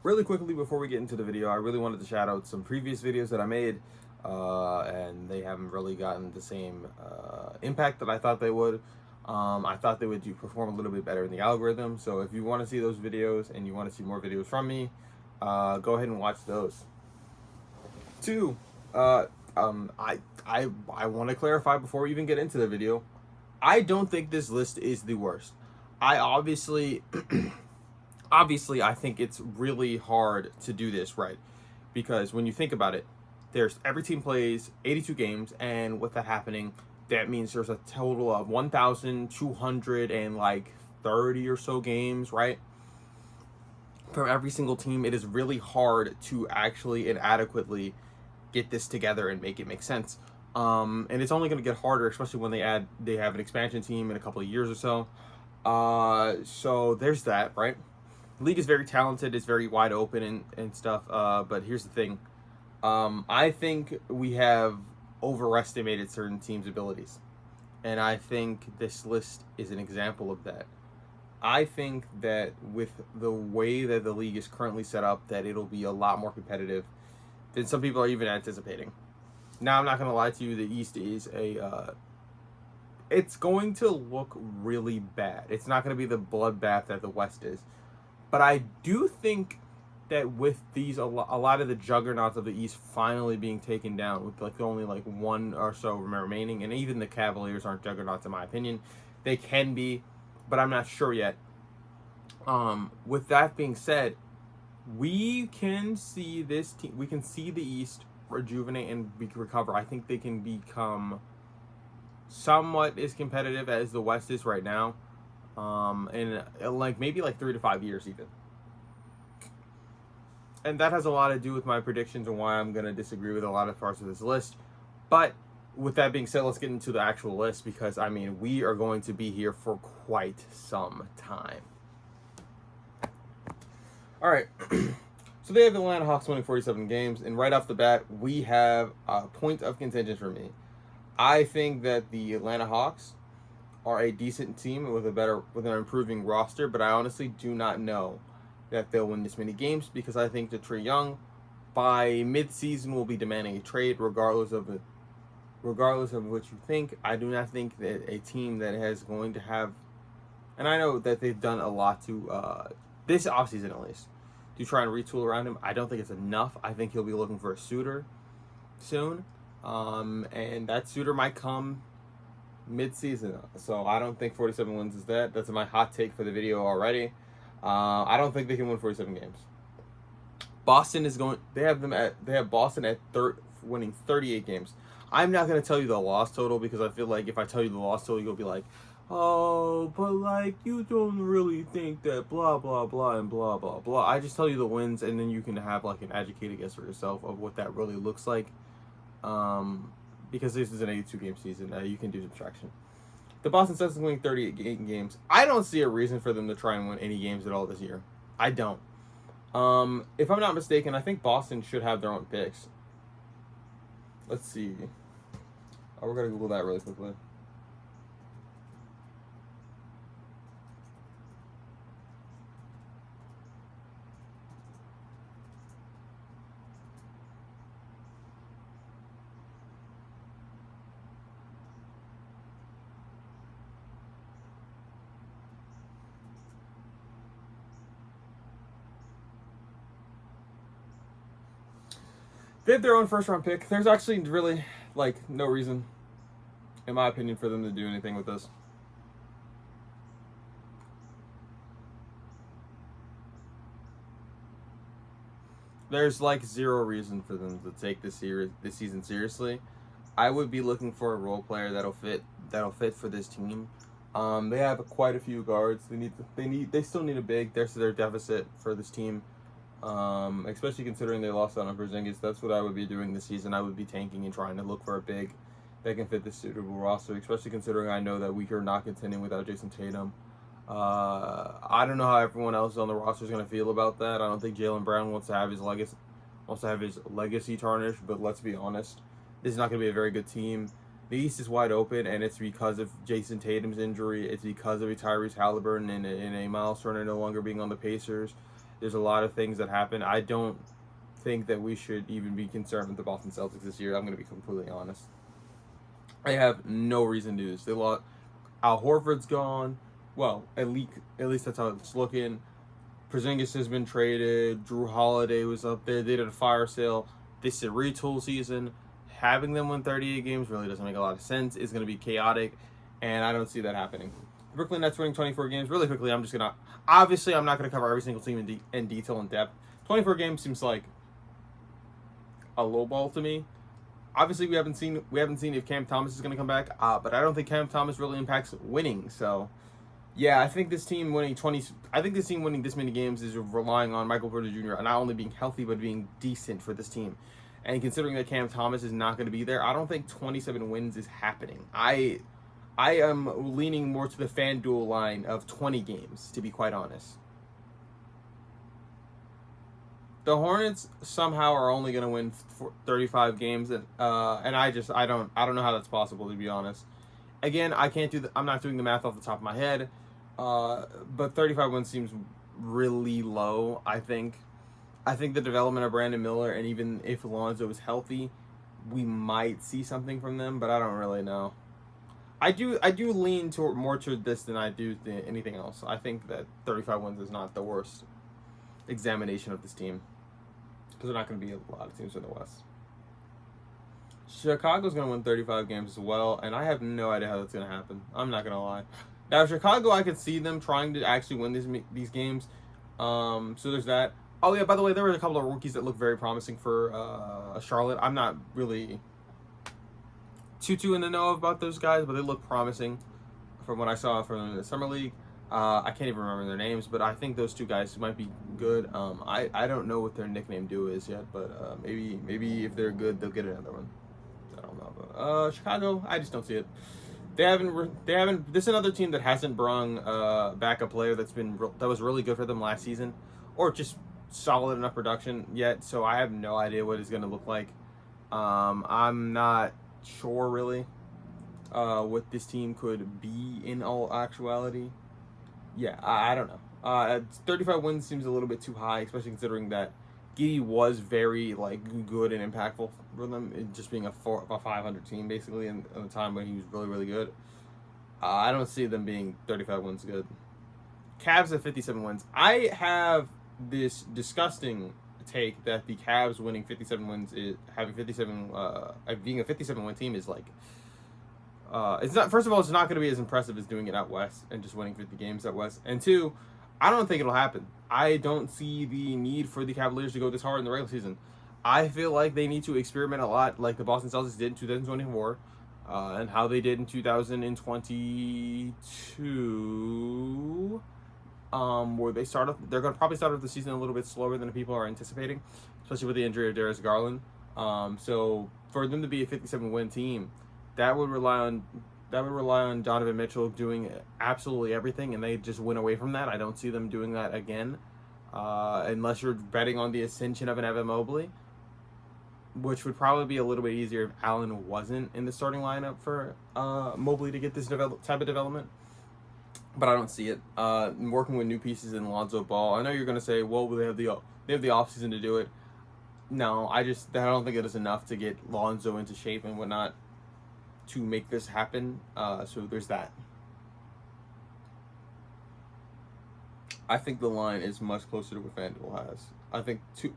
Really quickly before we get into the video, I really wanted to shout out some previous videos that I made, and they haven't really gotten the same impact that I thought they would. I thought they would perform a little bit better in the algorithm. So if you want to see those videos and you want to see more videos from me, go ahead and watch those. Two, uh, I want to clarify before we even get into the video. I don't think this list is the worst. I obviously I think it's really hard to do this right, because when you think about it, there's every team plays 82 games, and with that happening, that means there's a total of 1,230 or so games, right? From every single team, it is really hard to actually and adequately get this together and make it make sense. And it's only going to get harder, especially when they have an expansion team in a couple of years or so. So there's that, right? The league is very talented, it's very wide open and stuff. But here's the thing. I think we have overestimated certain teams' abilities. And I think this list is an example of that. I think that with the way that the league is currently set up, that it'll be a lot more competitive than some people are even anticipating. Now, I'm not going to lie to you, the East is it's going to look really bad. It's not going to be the bloodbath that the West is. But I do think that with a lot of the juggernauts of the East finally being taken down, with only one or so remaining, and even the Cavaliers aren't juggernauts in my opinion. They can be, but I'm not sure yet. With that being said, we can see this team. We can see the East rejuvenate and recover. I think they can become somewhat as competitive as the West is right now, in maybe 3 to 5 years even. And that has a lot to do with my predictions and why I'm going to disagree with a lot of parts of this list. But with that being said, let's get into the actual list, because I mean, we are going to be here for quite some time. All right. So they have the Atlanta Hawks winning 47 games, and right off the bat, we have a point of contention for me. I think that the Atlanta Hawks are a decent team with an improving roster, but I honestly do not know that they'll win this many games, because I think that Trae Young, by mid-season, will be demanding a trade, regardless of what you think. I do not think that a team that is going to have, and I know that they've done a lot to this offseason at least, to try and retool around him. I don't think it's enough. I think he'll be looking for a suitor soon, and that suitor might come mid-season. So I don't think 47 wins is that. That's my hot take for the video already. I don't think they can win 47 games. Boston is going. They have Boston at winning 38 games. I'm not going to tell you the loss total, because I feel like if I tell you the loss total, you'll be like, oh, but you don't really think that blah blah blah and blah blah blah. I just tell you the wins, and then you can have an educated guess for yourself of what that really looks like. Because this is an 82 game season, you can do subtraction. The Boston Celtics winning 38 games. I don't see a reason for them to try and win any games at all this year. I don't. If I'm not mistaken, I think Boston should have their own picks. Let's see. Oh, we're gonna Google that really quickly. They have their own first round pick. There's actually really no reason, in my opinion, for them to do anything with this. There's zero reason for them to take this season seriously. I would be looking for a role player that'll fit for this team. They have quite a few guards. They still need a big. There's their deficit for this team. Especially considering they lost out on Porzingis. That's what I would be doing this season. I would be tanking and trying to look for a big that can fit this suitable roster, especially considering I know that we are not contending without Jason Tatum. I don't know how everyone else on the roster is going to feel about that. I don't think Jaylen Brown wants to have his legacy tarnished, but let's be honest, this is not going to be a very good team. The East is wide open, and it's because of Jason Tatum's injury. It's because of Tyrese Halliburton and a Miles Turner no longer being on the Pacers. There's a lot of things that happen. I don't think that we should even be concerned with the Boston Celtics this year. I'm going to be completely honest. I have no reason to do this. They lost. Al Horford's gone. Well, at least that's how it's looking. Porzingis has been traded. Drew Holiday was up there. They did a fire sale. This is a retool season. Having them win 38 games really doesn't make a lot of sense. It's going to be chaotic, and I don't see that happening. The Brooklyn Nets winning 24 games. Really quickly, I'm not going to cover every single team in detail and depth. 24 games seems like a low ball to me. Obviously, we haven't seen if Cam Thomas is going to come back, but I don't think Cam Thomas really impacts winning. So, yeah, I think this team winning this many games is relying on Michael Porter Jr. not only being healthy but being decent for this team. And considering that Cam Thomas is not going to be there, I don't think 27 wins is happening. I am leaning more to the FanDuel line of 20 games, to be quite honest. The Hornets somehow are only going to win 35 games, and I don't know how that's possible, to be honest. Again, I'm not doing the math off the top of my head, but 35 wins seems really low. I think the development of Brandon Miller, and even if Alonzo is healthy, we might see something from them, but I don't really know. I do lean more toward this than I do anything else. I think that 35 wins is not the worst examination of this team, because they're not going to be a lot of teams in the West. Chicago's going to win 35 games as well, and I have no idea how that's going to happen. I'm not going to lie. Now, Chicago, I could see them trying to actually win these games. So there's that. Oh, yeah, by the way, there were a couple of rookies that look very promising for Charlotte. I'm not really too in the know about those guys, but they look promising from what I saw from the Summer League. I can't even remember their names, but I think those two guys might be good. I don't know what their nickname due is yet, but maybe if they're good, they'll get another one. I don't know. But, Chicago, I just don't see it. They haven't. This is another team that hasn't brung back a player that was really good for them last season, or just solid enough production yet. So I have no idea what it's going to look like. I'm not sure really what this team could be in all actuality. Yeah, I don't know. 35 wins seems a little bit too high, especially considering that Giddey was very good and impactful for them, just being a 500 team basically in the time when he was really, really good. I don't see them being 35 wins good. Cavs at 57 wins. I have this disgusting take that the Cavs winning 57 wins is being a 57 win team is it's not. First of all, it's not going to be as impressive as doing it out west and just winning 50 games out west. And two, I don't think it'll happen. I don't see the need for the Cavaliers to go this hard in the regular season. I feel like they need to experiment a lot, like the Boston Celtics did in 2024, and how they did in 2022. Where they're going to probably start off the season a little bit slower than people are anticipating, especially with the injury of Darius Garland. So for them to be a 57 win team, that would rely on Donovan Mitchell doing absolutely everything, and they just went away from that. I don't see them doing that again, unless you're betting on the ascension of an Evan Mobley, which would probably be a little bit easier if Allen wasn't in the starting lineup for Mobley to get this type of development. But I don't see it. Working with new pieces in Lonzo Ball, I know you're going to say, well, they have the offseason to do it. No, I don't think it is enough to get Lonzo into shape and whatnot to make this happen. So there's that. I think the line is much closer to what FanDuel has.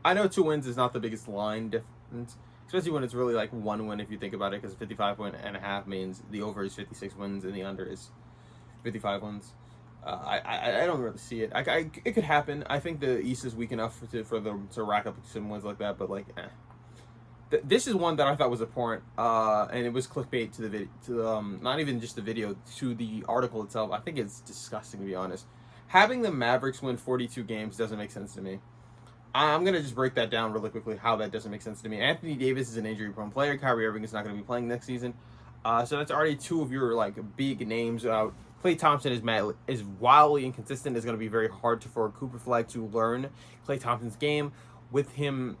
I know 2 wins is not the biggest line difference, especially when it's really like 1 win if you think about it, because 55.5 means the over is 56 wins and the under is 55 wins. I don't really see it. It could happen. I think the East is weak enough for them to rack up some wins like that, but this is one that I thought was abhorrent, and it was clickbait to the video, not even just the video, to the article itself. I think it's disgusting, to be honest. Having the Mavericks win 42 games doesn't make sense to me. I'm going to just break that down really quickly, how that doesn't make sense to me. Anthony Davis is an injury-prone player. Kyrie Irving is not going to be playing next season. So that's already 2 of your big names out. Klay Thompson is wildly inconsistent. It's going to be very hard for Cooper Flag to learn Klay Thompson's game with him,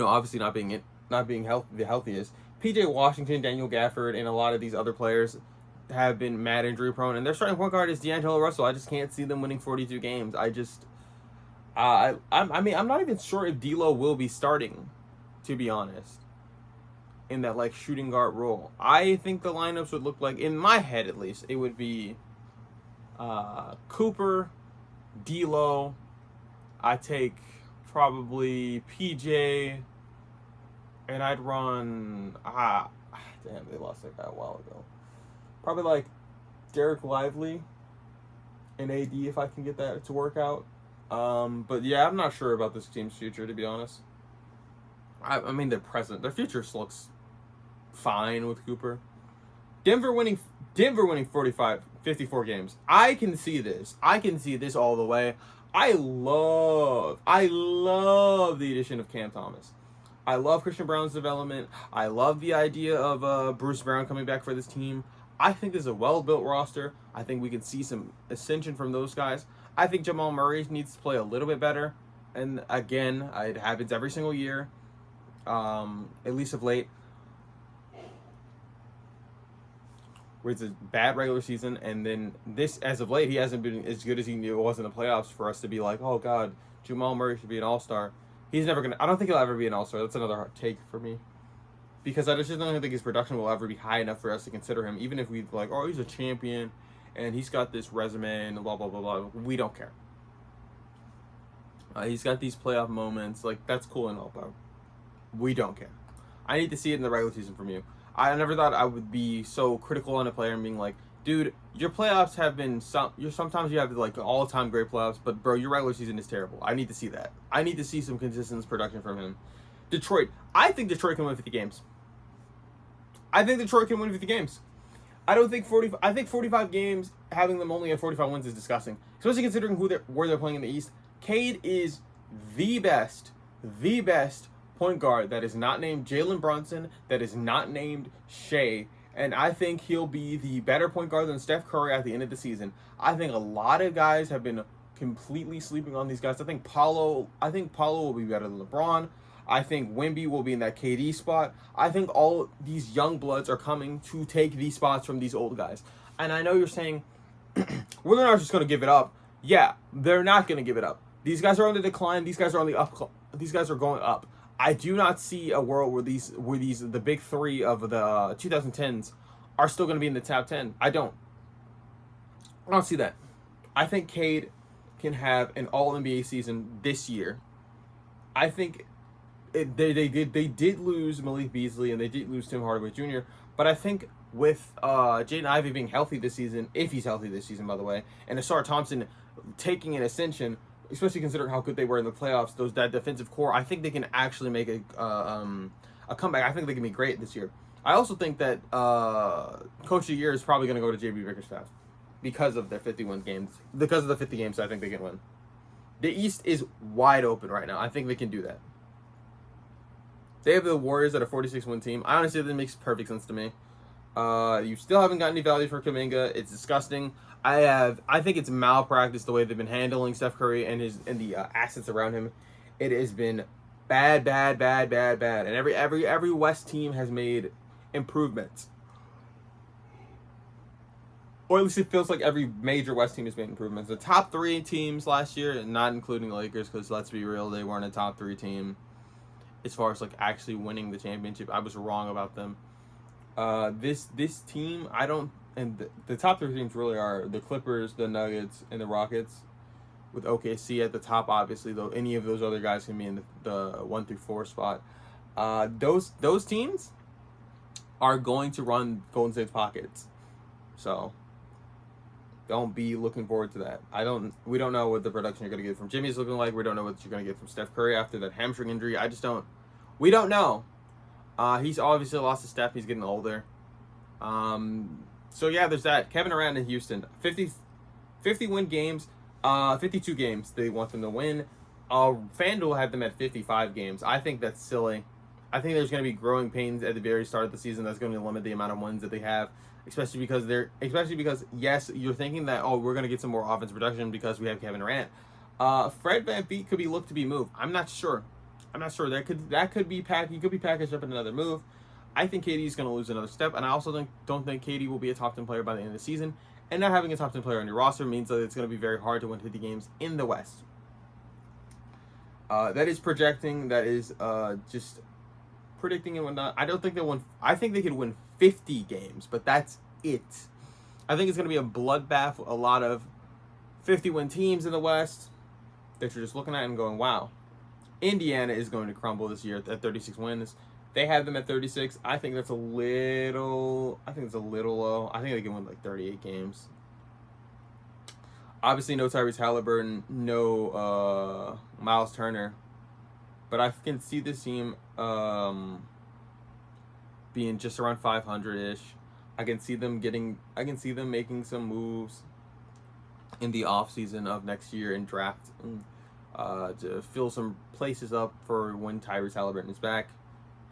obviously not being the healthiest. PJ Washington, Daniel Gafford, and a lot of these other players have been mad injury prone, and their starting point guard is D'Angelo Russell. I just can't see them winning 42 games. I mean, I'm not even sure if D'Lo will be starting, to be honest, in that like shooting guard role. I think the lineups would look like, in my head at least, it would be Cooper, D'Lo. I take probably PJ, and I'd run damn, they lost that guy a while ago. Probably like Derek Lively and AD if I can get that to work out. But yeah, I'm not sure about this team's future, to be honest. I mean, their future looks fine with Cooper. Denver winning 54 games. I can see this. I can see this all the way. I love the addition of Cam Thomas. I love Christian Brown's development. I love the idea of Bruce Brown coming back for this team. I think this is a well-built roster. I think we can see some ascension from those guys. I think Jamal Murray needs to play a little bit better. And again, it happens every single year, at least of late, where it's a bad regular season. And then this, as of late, he hasn't been as good as he was in the playoffs for us to be like, oh, God, Jamal Murray should be an all-star. He's never going to – I don't think he'll ever be an all-star. That's another hard take for me. Because I just don't think his production will ever be high enough for us to consider him, even if we like, oh, he's a champion and he's got this resume and blah, blah, blah, blah. We don't care. He's got these playoff moments. Like, that's cool and all, but we don't care. I need to see it in the regular season from you. I never thought I would be so critical on a player and being like, dude, your playoffs have been sometimes you have like all-time great playoffs, but bro, your regular season is terrible. I need to see that. I need to see some consistent production from him. Detroit. I think Detroit can win 50 games. I think Detroit can win 50 games. I don't think 40. I think 45 games, having them only at 45 wins is disgusting, especially considering where they're playing in the East. Cade is the best point guard that is not named Jalen Brunson, that is not named Shea, and I think he'll be the better point guard than Steph Curry at the end of the season. I think a lot of guys have been completely sleeping on these guys. I think Paulo will be better than LeBron. I think Wemby will be in that KD spot. I think all these young bloods are coming to take these spots from these old guys. And I know you're saying, well, they're not just going to give it up. Yeah, they're not going to give it up. These guys are on the decline. These guys are on the up. These guys are going up. I do not see a world where the big three of the 2010s are still going to be in the top 10. I don't see that. I think Cade can have an All NBA season this year. I think. They did lose Malik Beasley and they did lose Tim Hardaway Jr. But I think with Jaden Ivey being healthy this season, if he's healthy this season, by the way, and Asar Thompson taking an ascension, especially considering how good they were in the playoffs, that defensive core, I think they can actually make a comeback. I think they can be great this year. I also think that Coach of the Year is probably going to go to JB Bickerstaff because of their 51 games. Because of the 50 games, I think they can win. The East is wide open right now. I think they can do that. They have the Warriors at a 46-win team. I honestly think that makes perfect sense to me. You still haven't gotten any value for Kuminga. It's disgusting. I think it's malpractice the way they've been handling Steph Curry and the assets around him. It has been bad. And every West team has made improvements. Or at least it feels like every major West team has made improvements. The top three teams last year, not including the Lakers, because let's be real, they weren't a top three team. As far as like actually winning the championship, I was wrong about them. This team, I don't, and the top three teams really are the Clippers, the Nuggets, and the Rockets, with OKC at the top. Obviously, though, any of those other guys can be in the 1 through 4 spot. Those teams are going to run Golden State's pockets, so don't be looking forward to that. We don't know what the production you're going to get from Jimmy's looking like. We don't know what you're going to get from Steph Curry after that hamstring injury. We don't know. He's obviously lost his step. He's getting older. So yeah, there's that. Kevin Durant in Houston, 50 win games, 52 games they want them to win. FanDuel had them at 55 games. I think that's silly. I think there's going to be growing pains at the very start of the season. That's going to limit the amount of wins that they have. Especially because yes, you're thinking that we're gonna get some more offensive production because we have Kevin Durant. Fred VanVleet could be looked to be moved. I'm not sure. That could be he could be packaged up in another move. I think KD is gonna lose another step, and I also don't think KD will be a top 10 player by the end of the season. And not having a top 10 player on your roster means that it's gonna be very hard to win 50 games in the West. That is projecting. That is just predicting and whatnot. I don't think they won. I think they could win 50 games, but that's it. I think it's going to be a bloodbath. A lot of 50-win teams in the West that you're just looking at and going, wow. Indiana is going to crumble this year at 36 wins. They have them at 36. I think that's a little. I think it's a little low. I think they can win like 38 games. Obviously, no Tyrese Halliburton, no Miles Turner, but I can see this team being just around 500-ish. I can see them making some moves in the offseason of next year and draft to fill some places up for when Tyrese Halliburton is back,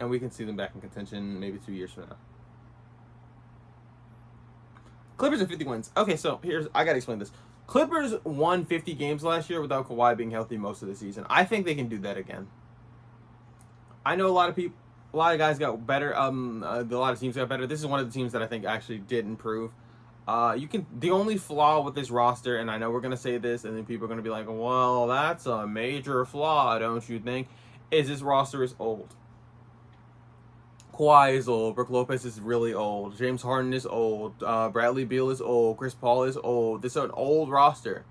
and we can see them back in contention maybe 2 years from now. Clippers at 50 wins. Okay, so I gotta explain this. Clippers won 50 games last year without Kawhi being healthy most of the season. I think they can do that again. I know a lot of guys got better. A lot of teams got better. This is one of the teams that I think actually did improve. The only flaw with this roster, and I know we're gonna say this, and then people are gonna be like, "Well, that's a major flaw, don't you think?" Is this roster is old. Kawhi is old. Brook Lopez is really old. James Harden is old. Bradley Beal is old. Chris Paul is old. This is an old roster.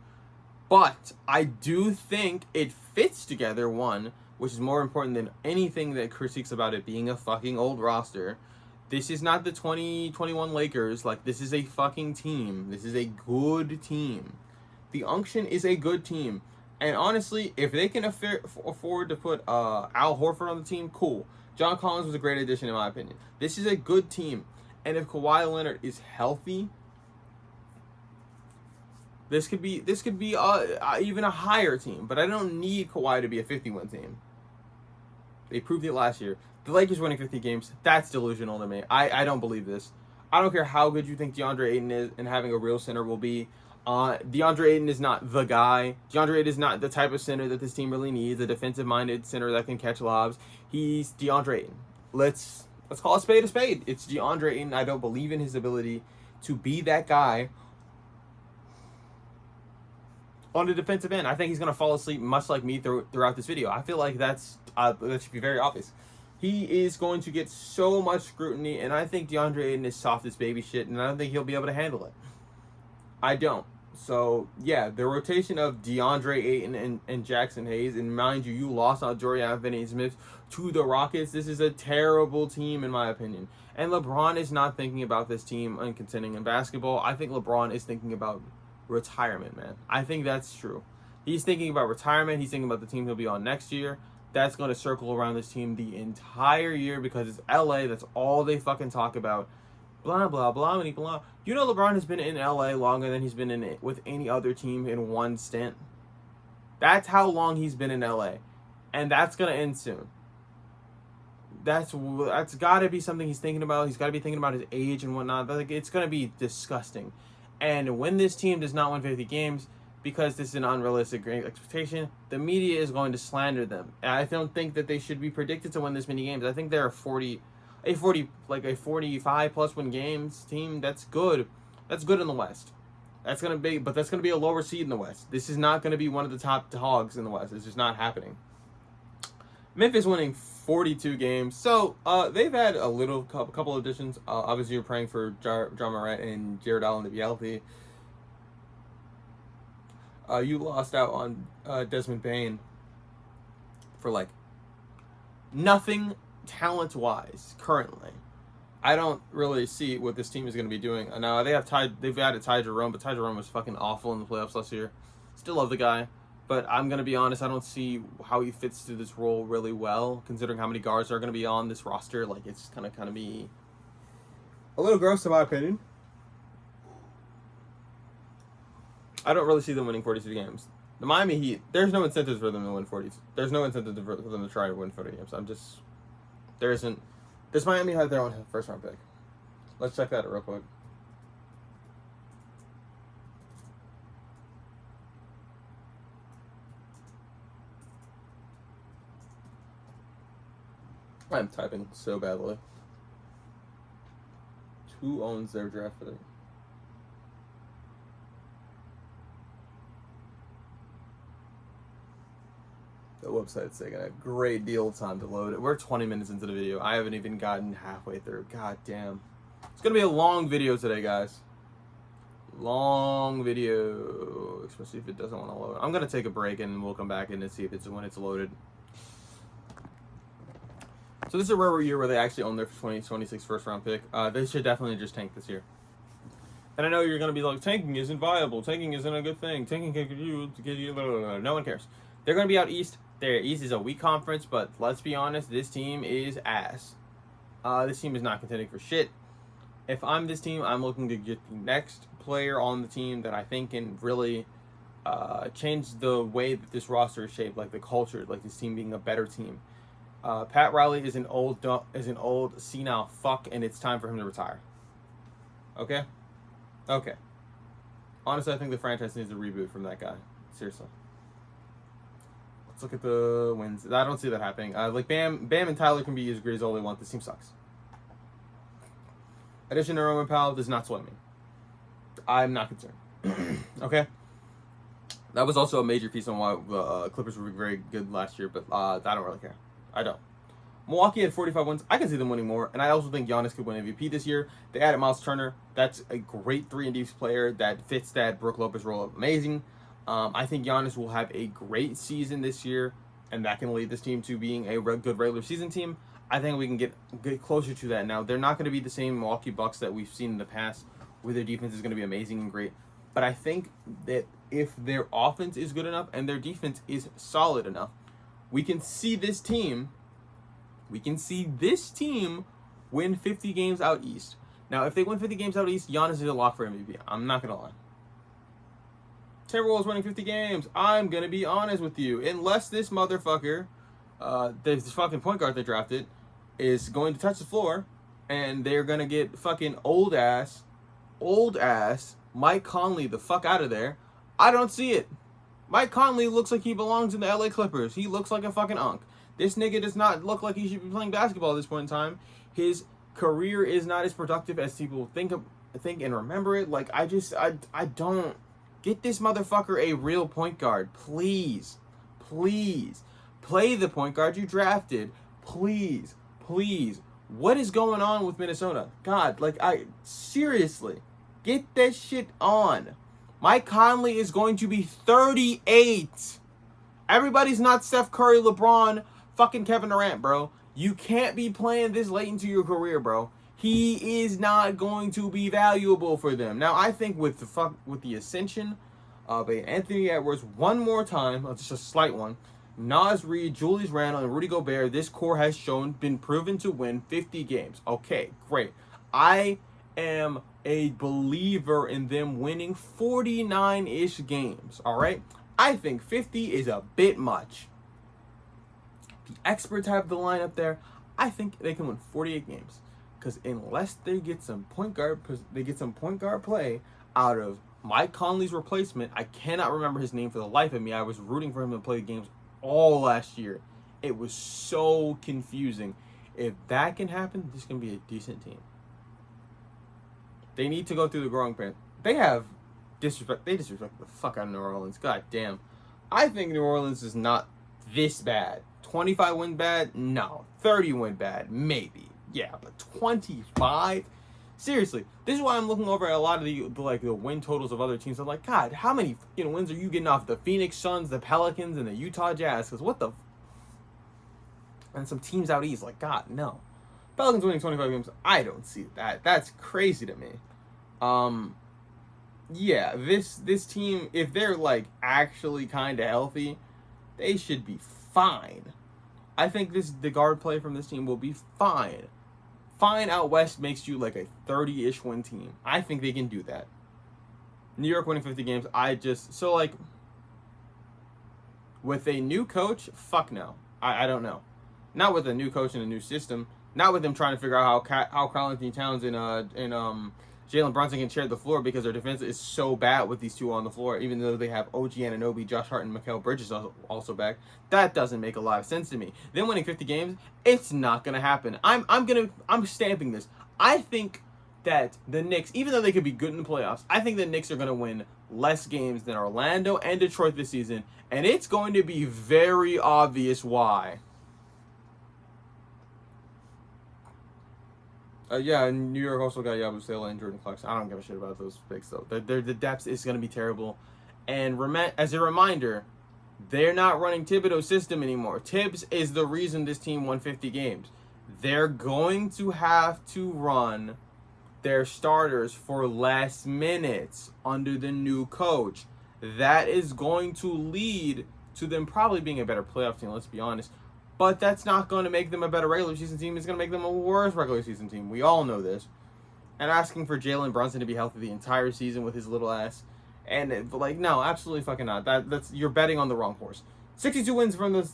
But I do think it fits together, one, which is more important than anything that critiques about it being a fucking old roster. This is not the 2021 Lakers. Like, this is a fucking team. This is a good team. The Unction is a good team. And honestly, if they can afford to put Al Horford on the team, cool. John Collins was a great addition, in my opinion. This is a good team. And if Kawhi Leonard is healthy, this could be even a higher team. But I don't need Kawhi to be a 50-win team. They proved it last year. The Lakers winning 50 games, that's delusional to me. I don't believe this. I don't care how good you think DeAndre Ayton is and having a real center will be. DeAndre Ayton is not the guy. DeAndre Ayton is not the type of center that this team really needs, a defensive-minded center that can catch lobs. He's DeAndre Ayton. Let's call a spade a spade. It's DeAndre Ayton. I don't believe in his ability to be that guy on the defensive end. I think he's going to fall asleep much like me throughout this video. I feel like that should be very obvious. He is going to get so much scrutiny, and I think DeAndre Ayton is soft as baby shit, and I don't think he'll be able to handle it. I don't. So, yeah, the rotation of DeAndre Ayton and Jackson Hayes, and mind you, you lost out Dorian Finney-Smith to the Rockets. This is a terrible team, in my opinion. And LeBron is not thinking about this team and contending in basketball. I think LeBron is thinking about retirement, man. I think that's true. He's thinking about retirement. He's thinking about the team he'll be on next year. That's going to circle around this team the entire year because it's LA. That's all they fucking talk about. Blah, blah, blah, blah, blah. You know LeBron has been in LA longer than he's been in it with any other team in one stint. That's how long he's been in LA. And that's going to end soon. That's got to be something he's thinking about. He's got to be thinking about his age and whatnot. Like, it's going to be disgusting. And when this team does not win 50 games, because this is an unrealistic expectation, the media is going to slander them. And I don't think that they should be predicted to win this many games. I think they're a 45 plus win games team. That's good. That's good in the West. That's gonna be a lower seed in the West. This is not gonna be one of the top dogs in the West. It's just not happening. Memphis winning 42 games. So they've had a couple additions. Obviously, you're praying for John Morant and Jared Allen to be healthy. You lost out on Desmond Bane for like nothing talent-wise currently. I don't really see what this team is going to be doing. Now they've added Ty Jerome, but Ty Jerome was fucking awful in the playoffs last year. Still love the guy, but I'm going to be honest, I don't see how he fits to this role really well, considering how many guards are going to be on this roster. Like, it's going to kind of be a little gross in my opinion. I don't really see them winning 42 games. The Miami Heat, there's no incentives for them to win 40. There's no incentive for them to try to win 40 games. There isn't. Does Miami have their own first round pick? Let's check that out real quick. I'm typing so badly. Who owns their draft pick? The website's taking a great deal of time to load it. We're 20 minutes into the video. I haven't even gotten halfway through. God damn. It's gonna be a long video today, guys. Long video, especially if it doesn't want to load. I'm gonna take a break and we'll come back in and see if it's when it's loaded. So this is a rare year where they actually own their 2026 first round pick. They should definitely just tank this year. And I know you're gonna be like, tanking isn't viable. Tanking isn't a good thing. Tanking can get you. No one cares. They're gonna be out east. Their east is a weak conference, but let's be honest, this team is ass. This team is not contending for shit. If I'm this team, I'm looking to get the next player on the team that I think can really change the way that this roster is shaped, like the culture, like this team being a better team. Pat Riley is an old senile fuck, and it's time for him to retire. Okay? Okay. Honestly, I think the franchise needs a reboot from that guy. Seriously. Let's look at the wins. I don't see that happening. Like Bam and Tyler can be as great as all they want. This team sucks. Addition to Roman Powell does not sway me. I'm not concerned. Okay? That was also a major piece on why the Clippers were very good last year, but I don't really care. I don't. Milwaukee had 45 wins. I can see them winning more, and I also think Giannis could win MVP this year. They added Miles Turner. That's a great 3-and-D player that fits that Brook Lopez role up amazing. I think Giannis will have a great season this year, and that can lead this team to being a good regular season team. I think we can get closer to that now. They're not going to be the same Milwaukee Bucks that we've seen in the past, where their defense is going to be amazing and great. But I think that if their offense is good enough and their defense is solid enough, we can see this team win 50 games out east. Now, if they win 50 games out east, Giannis is a lock for MVP. I'm not going to lie. Timberwolves winning 50 games. I'm going to be honest with you. Unless this motherfucker, this fucking point guard they drafted, is going to touch the floor, and they're going to get fucking old ass Mike Conley the fuck out of there, I don't see it. Mike Conley looks like he belongs in the LA Clippers. He looks like a fucking unk. This nigga does not look like he should be playing basketball at this point in time. His career is not as productive as people think and remember it. Like, I don't get this motherfucker a real point guard. Please. Play the point guard you drafted. Please. What is going on with Minnesota? God, like, seriously, get that shit on. Mike Conley is going to be 38. Everybody's not Steph Curry, LeBron, fucking Kevin Durant, bro. You can't be playing this late into your career, bro. He is not going to be valuable for them. Now, I think with the ascension of Anthony Edwards one more time, just a slight one, Naz Reid, Julius Randle, and Rudy Gobert, this core has been proven to win 50 games. Okay, great. I am a believer in them winning 49-ish games, all right? I think 50 is a bit much. The experts have the line up there. I think they can win 48 games. Because unless they get some point guard play out of Mike Conley's replacement, I cannot remember his name for the life of me. I was rooting for him to play the games all last year. It was so confusing. If that can happen, this can be a decent team. They need to go through the growing pains. They disrespect the fuck out of New Orleans. God damn. I think New Orleans is not this bad. 25 win bad? No. 30 win bad? Maybe. Yeah, but 25? Seriously, this is why I'm looking over at a lot of the win totals of other teams. I'm like, God, how many fucking wins are you getting off the Phoenix Suns, the Pelicans, and the Utah Jazz? Because what the... And some teams out east, like, God, no. Pelicans winning 25 games, I don't see that. That's crazy to me. Yeah, this team, if they're, like, actually kind of healthy, they should be fine. I think the guard play from this team will be fine. Fine out west makes you like a 30-ish win team. I think they can do that. New York winning 50 games, with a new coach, fuck no. I don't know. Not with a new coach and a new system. Not with them trying to figure out how Karl Anthony Towns and Jalen Brunson can share the floor because their defense is so bad with these two on the floor, even though they have OG Anunoby, Josh Hart, and Mikal Bridges also back. That doesn't make a lot of sense to me. Them winning 50 games, it's not gonna happen. I'm stamping this. I think that the Knicks, even though they could be good in the playoffs, I think the Knicks are going to win less games than Orlando and Detroit this season, and it's going to be very obvious why. Yeah, and New York also got Yabusele and Jordan Clarkson. I don't give a shit about those picks, though. The depth is going to be terrible. And as a reminder, they're not running Thibodeau's system anymore. Tibbs is the reason this team won 50 games. They're going to have to run their starters for less minutes under the new coach. That is going to lead to them probably being a better playoff team, let's be honest. But that's not going to make them a better regular season team. It's going to make them a worse regular season team. We all know this. And asking for Jalen Brunson to be healthy the entire season with his little ass. And no, absolutely fucking not. That's you're betting on the wrong horse. 62 wins from the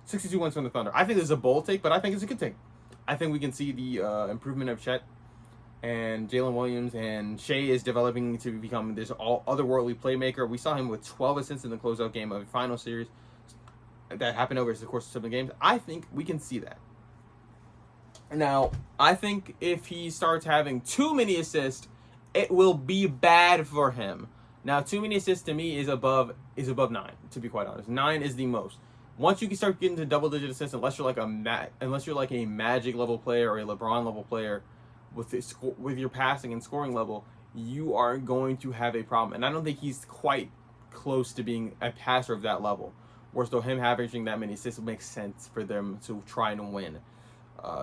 62 wins from the Thunder. I think this is a bold take, but I think it's a good take. I think we can see the improvement of Chet and Jalen Williams, and Shea is developing to become this otherworldly playmaker. We saw him with 12 assists in the closeout game of the final series that happened over the course of 7 games. I think we can see that. Now, I think if he starts having too many assists, it will be bad for him. Now, too many assists to me is above 9, to be quite honest. 9 is the most. Once you can start getting to double-digit assists, unless you're like a Magic level player or a LeBron level player with your passing and scoring level, you are going to have a problem. And I don't think he's quite close to being a passer of that level. Whereas though him averaging that many assists makes sense for them to try and win.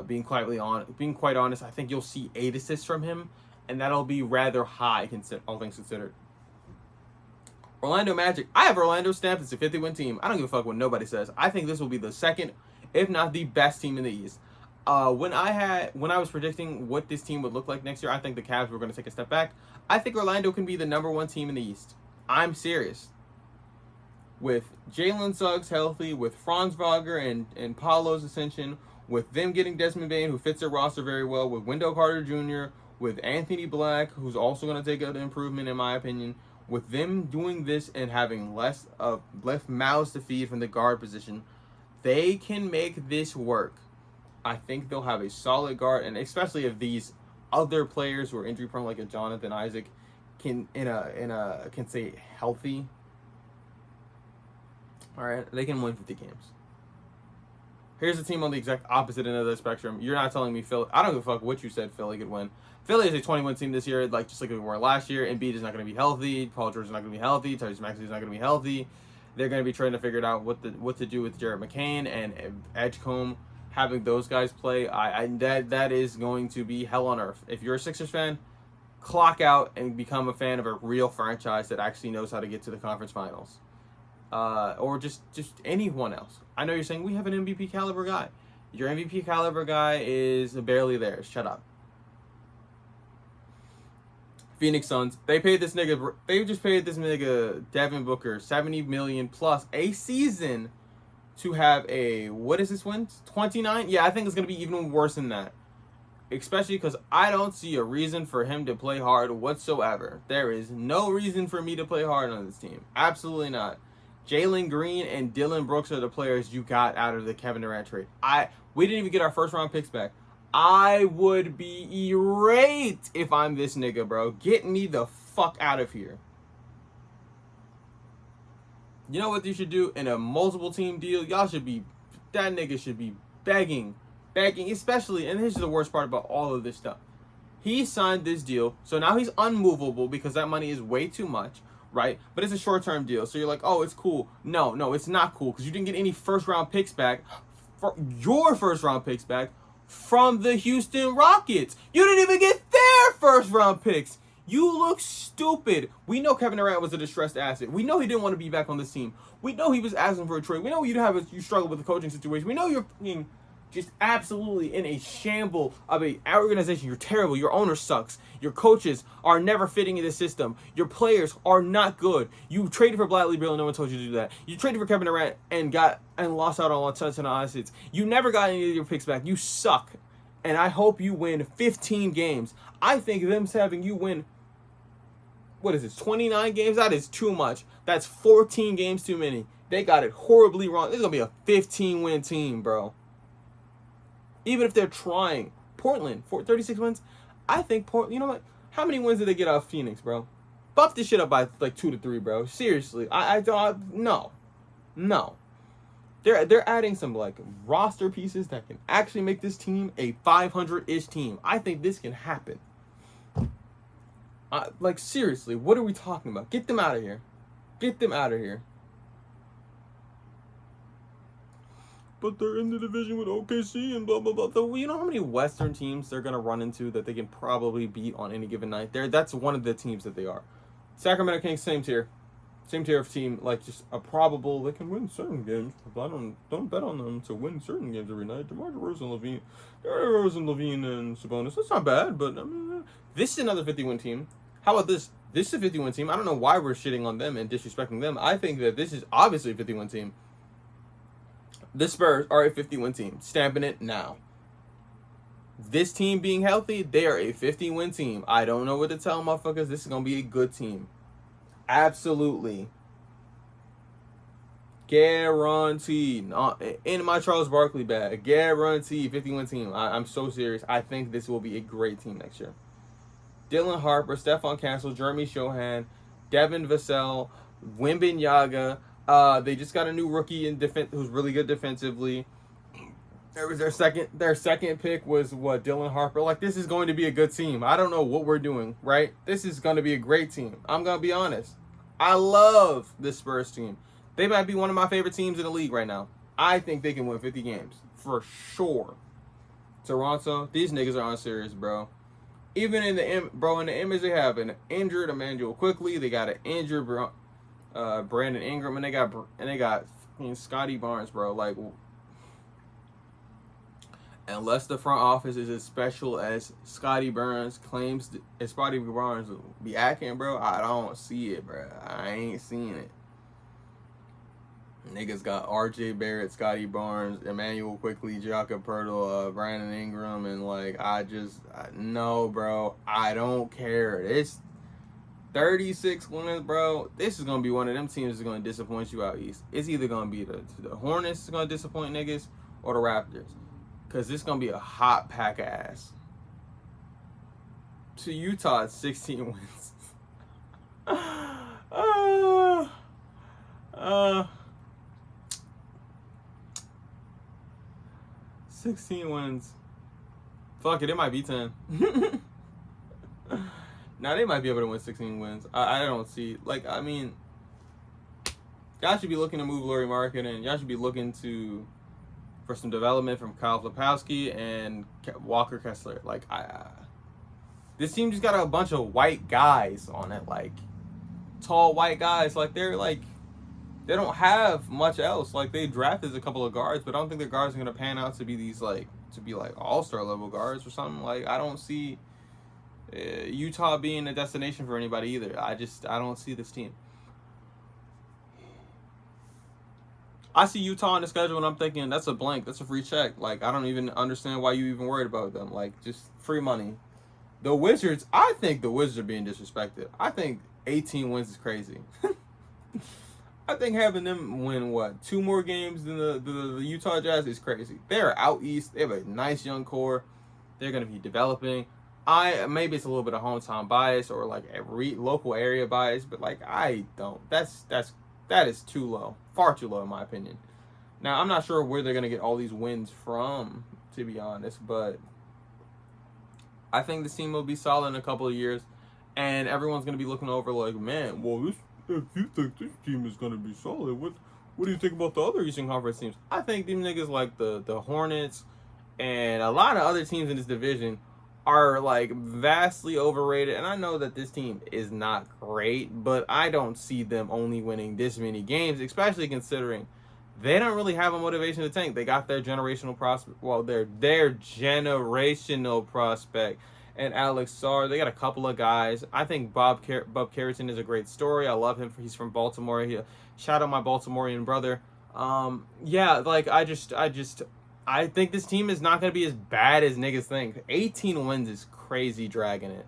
Being quite honest, I think you'll see 8 assists from him, and that'll be rather high, all things considered. Orlando Magic. I have Orlando stamped as a 50-win team. I don't give a fuck what nobody says. I think this will be the second, if not the best team in the East. When I was predicting what this team would look like next year, I think the Cavs were going to take a step back. I think Orlando can be the number 1 team in the East. I'm serious. With Jalen Suggs healthy, with Franz Wagner and Paulo's ascension, with them getting Desmond Bane, who fits their roster very well, with Wendell Carter Jr., with Anthony Black, who's also going to take an improvement in my opinion, with them doing this and having less mouths to feed from the guard position, they can make this work. I think they'll have a solid guard, and especially if these other players who are injury prone, like a Jonathan Isaac, can stay healthy. All right, they can win 50 games. Here's a team on the exact opposite end of the spectrum. You're not telling me Philly. I don't give a fuck what you said Philly could win. Philly is a 20-win team this year, just like we were last year. Embiid is not going to be healthy. Paul George is not going to be healthy. Tyrese Maxey is not going to be healthy. They're going to be trying to figure out what to do with Jared McCain and Edgecombe. Having those guys play, that is going to be hell on earth. If you're a Sixers fan, clock out and become a fan of a real franchise that actually knows how to get to the conference finals. Or just anyone else. I know you're saying we have an MVP caliber guy. Your MVP caliber guy is barely there. Shut up. Phoenix Suns. They just paid this nigga Devin Booker $70 million plus a season to have what is this win? 29? Yeah, I think it's gonna be even worse than that. Especially because I don't see a reason for him to play hard whatsoever. There is no reason for me to play hard on this team. Absolutely not. Jalen Green and Dylan Brooks are the players you got out of the Kevin Durant trade. We didn't even get our first round picks back. I would be irate if I'm this nigga, bro. Get me the fuck out of here. You know what you should do in a multiple team deal? That nigga should be begging, especially, and here's the worst part about all of this stuff. He signed this deal, so now he's unmovable because that money is way too much. Right? But it's a short-term deal. So you're like, oh, it's cool. No, it's not cool because you didn't get any first-round picks back. Your first-round picks back from the Houston Rockets. You didn't even get their first-round picks. You look stupid. We know Kevin Durant was a distressed asset. We know he didn't want to be back on this team. We know he was asking for a trade. We know you struggle with the coaching situation. We know you're just absolutely in a shamble of an organization. You're terrible. Your owner sucks. Your coaches are never fitting in the system. Your players are not good. You traded for Bradley Beal and no one told you to do that. You traded for Kevin Durant and lost out on a ton of assets. You never got any of your picks back. You suck. And I hope you win 15 games. I think them having you win, 29 games? That is too much. That's 14 games too many. They got it horribly wrong. This is going to be a 15-win team, bro. Even if they're trying, Portland, 36 wins. I think you know what? How many wins did they get out of Phoenix, bro? Buff this shit up by like 2 to 3, bro. Seriously, I don't. No. They're adding some like roster pieces that can actually make this team a 500-ish team. I think this can happen. Like seriously, what are we talking about? Get them out of here. Get them out of here. But they're in the division with OKC and blah blah blah. So, you know how many Western teams they're gonna run into that they can probably beat on any given night? That's one of the teams that they are. Sacramento Kings, same tier of team, like just a probable. They can win certain games. I don't bet on them to win certain games every night. DeMar DeRozan, Levine, and Sabonis. That's not bad, but I mean, this is another 50-win team. How about this? This is a 50-win team. I don't know why we're shitting on them and disrespecting them. I think that this is obviously a 50-win team. The Spurs are a 50-win team. Stamping it now. This team being healthy, they are a 50-win team. I don't know what to tell motherfuckers. This is going to be a good team. Absolutely. Guaranteed. In my Charles Barkley bag. Guaranteed 50-win team. I'm so serious. I think this will be a great team next year. Dylan Harper, Stephon Castle, Jeremy Shohan, Devin Vassell, Wembanyama. They just got a new rookie in defense who's really good defensively. There was their second pick was Dylan Harper. Like, this is going to be a good team. I don't know what we're doing, right? This is going to be a great team. I'm going to be honest. I love this Spurs team. They might be one of my favorite teams in the league right now. I think they can win 50 games for sure. Toronto, these niggas are unserious, bro. Even in the image they have an injured Emmanuel Quickly, they got an injured Brandon Ingram, and they got Scotty Barnes, bro. Like, unless the front office is as special as Scotty Barnes claims, as Scotty Barnes be acting, bro, I don't see it, bro. I ain't seeing it. Niggas got RJ Barrett, Scotty Barnes, Emmanuel Quickly, Jakob Poeltl, Brandon Ingram, and like no, bro. I don't care. It's 36 wins, bro. This is gonna be one of them teams that's gonna disappoint you out east. It's either gonna be the Hornets that's gonna disappoint niggas or the Raptors, cause this is gonna be a hot pack of ass. To Utah, it's 16 wins. 16 wins. Fuck it might be 10. Now they might be able to win 16 wins. I don't see, like, I mean, y'all should be looking to move Lauri Markkanen. Y'all should be looking for some development from Kyle Filipowski and Walker Kessler. Like, this team just got a bunch of white guys on it, like tall white guys. Like, they don't have much else. Like, they drafted a couple of guards, but I don't think their guards are gonna pan out to be these like all-star level guards or something. Like, I don't see Utah being a destination for anybody either. I don't see this team. I see Utah on the schedule and I'm thinking that's a blank. That's a free check. Like, I don't even understand why you even worried about them. Like, just free money. The Wizards, I think the Wizards are being disrespected. I think 18 wins is crazy. I think having them win, 2 more games than the Utah Jazz is crazy. They're out east. They have a nice young core. They're going to be developing. Maybe it's a little bit of hometown bias or like a local area bias, but like I don't. That is too low. Far too low in my opinion. Now, I'm not sure where they're going to get all these wins from, to be honest, but I think this team will be solid in a couple of years, and everyone's going to be looking over like, man, well, if you think this team is going to be solid, what do you think about the other Eastern Conference teams? I think these niggas like the Hornets and a lot of other teams in this division are like vastly overrated. And I know that this team is not great, but I don't see them only winning this many games, especially considering they don't really have a motivation to tank. They got their generational prospect. Well, their generational prospect and Alex Sarr. They got a couple of guys. I think Bob Carrington is a great story. I love him. He's from Baltimore. Shout out my Baltimorean brother. Yeah, like I think this team is not going to be as bad as niggas think. 18 wins is crazy dragging it.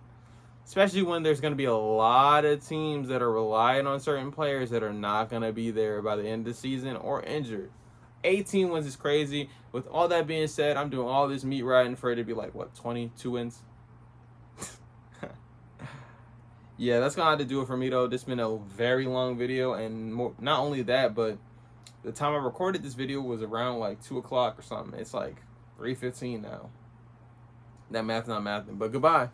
Especially when there's going to be a lot of teams that are relying on certain players that are not going to be there by the end of the season or injured. 18 wins is crazy. With all that being said, I'm doing all this meat riding for it to be like, what, 22 wins? Yeah, that's gonna have to do it for me though. This has been a very long video, and more, not only that, but the time I recorded this video was around like 2 o'clock or something. It's like 3:15 now. That math not mathing, but goodbye.